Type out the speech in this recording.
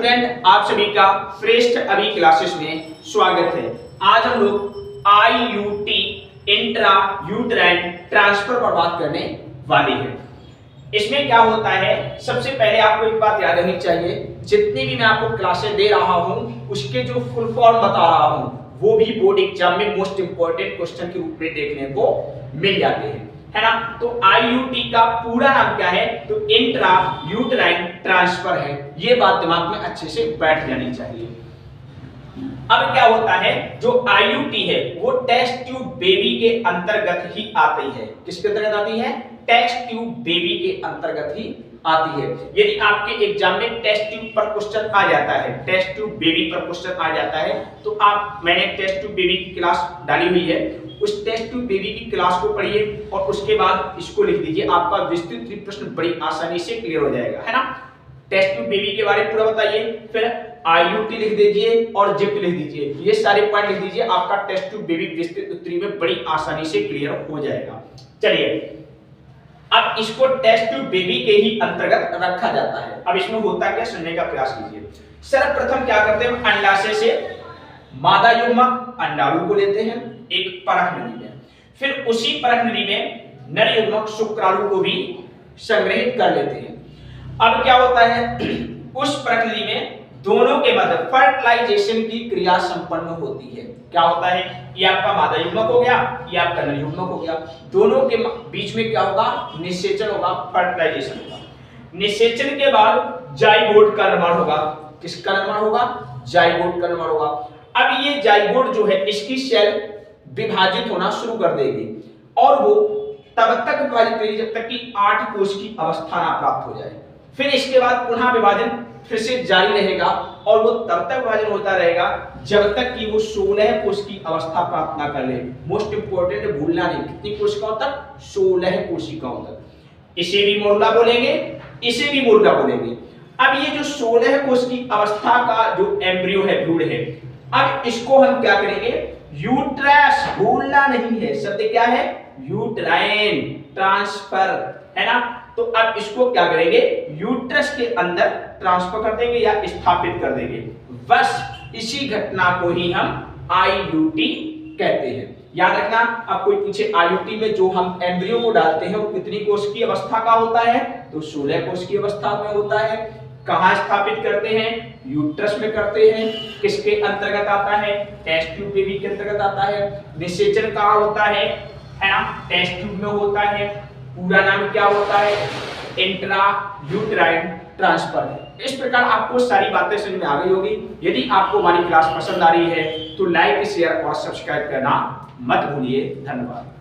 Student, आप सभी का श्रेष्ठ अभी क्लासेस में स्वागत है। आज हम लोग आईयूटी इंट्रा यूट्राइन ट्रांसफर पर बात करने वाले हैं। इसमें क्या होता है, सबसे पहले आपको एक बात याद रखनी चाहिए, जितनी भी मैं आपको क्लासेस दे रहा हूं उसके जो फुल फॉर्म बता रहा हूं वो भी बोर्ड एग्जाम में मोस्ट इंपोर्टेंट क्वेश्चन के रूप में देखने को मिल जाते हैं, है ना। तो आईयूटी का पूरा नाम क्या है, तो इंट्रा यूट्राइन ट्रांसफर है। ये बात दिमाग में अच्छे से बैठ जानी चाहिए। अब क्या होता है, जो आईयूटी है वो टेस्ट ट्यूब बेबी के अंतर्गत ही आती है। किसके अंतर्गत आती है? टेस्ट ट्यूब बेबी के अंतर्गत ही आती है। यदि आपके एग्जाम में टेस्ट ट्यूब पर क्वेश्चन आ जाता है, टेस्ट ट्यूब बेबी पर क्वेश्चन आ जाता है, तो आप, मैंने टेस्ट ट्यूब बेबी की क्लास डाली हुई है, उस टेस्ट ट्यूब बेबी की क्लास को पढ़िए और उसके बाद इसको लिख दीजिए। आपका विस्तृत प्रश्न बड़ी आसानी से क्लियर हो जाएगा, है ना। टेस्ट ट्यूब बेबी के बारे में पूरा बताइए, फिर आईयूटी लिख दीजिए और जिप लिख दीजिए। ये सारे पॉइंट लिख दीजिए, आपका टेस्ट ट्यूब बेबी विस्तृत उत्तरी में बड़ी आसानी से क्लियर हो जाएगा। चलिए, अब इसको टेस्ट ट्यूब बेबी के ही अंतर्गत रखा जाता है। अब इसमें होता क्या, सुनने का प्रयास कीजिए। सर्वप्रथम क्या करते हैं, अंडाशय से मादा युग्मक अंडाणु को लेते हैं एक परख नली में, फिर उसी परख नली में नर युग्मक शुक्राणु को भी संग्रहित कर लेते हैं। अब क्या होता है, उस परख नली में दोनों के मध्य फर्टिलाइजेशन की क्रिया संपन्न होती है। क्या होता है, ये आपका मादा युग्मक हो गया, ये आपका नर युग्मक हो गया, दोनों के बीच में क्या होगा, निषेचन होगा, फर्टिलाइजेशन होगा। निषेचन के बाद जाइगोट का निर्माण होगा। किसका निर्माण होगा? जाइगोट का निर्माण होगा। अब ये जाइगोट जो है, इसकी सेल विभाजित होना शुरू कर देगी और वो तब तक विभाजित करेगी जब तक कि 8 कोश की अवस्था ना प्राप्त हो जाए। फिर इसके बाद पुनः विभाजन फिर से जारी रहेगा और वो तब तक विभाजन होता रहेगा जब तक कि वो 16 कोश की अवस्था प्राप्त ना कर ले। मोस्ट इंपोर्टेंट, भूलना नहीं, कितनी कोशिकाओं तक? 16 कोशिकाओं तक। इसे भी मोर्ला बोलेंगे, इसे भी मोर्ला बोलेंगे। अब ये जो 16 कोश की अवस्था का जो एम्ब्रियो है, भ्रूण है, अब इसको हम क्या करेंगे, यूट्रस, भूलना नहीं है, शब्द क्या है, यूट्राइन ट्रांसफर, है ना। तो अब इसको क्या करेंगे, यूट्रस के अंदर ट्रांसफर कर देंगे या स्थापित कर देंगे। बस इसी घटना को ही हम आईयूटी कहते हैं। याद रखना, अब कोई पूछे आईयूटी में जो हम एम्ब्रियो को डालते हैं वो कितनी कोश की अवस्था का होता है, तो 16 कोश की अवस्था में होता है। कहां स्थापित करते हैं? यूट्रस में करते हैं। किसके अंतर्गत आता है? टेस्ट ट्यूब बेबी के अंतर्गत आता है। निषेचन कहां होता है ना, टेस्ट ट्यूब में होता है। पूरा नाम क्या होता है? Intra uterine transfer. इस प्रकार आपको सारी बातें समझ में आ गई होगी। यदि आपको हमारी क्लास पसंद आ रही है तो लाइक, शेयर और सब्सक्राइब करना मत भूलिए। धन्यवाद।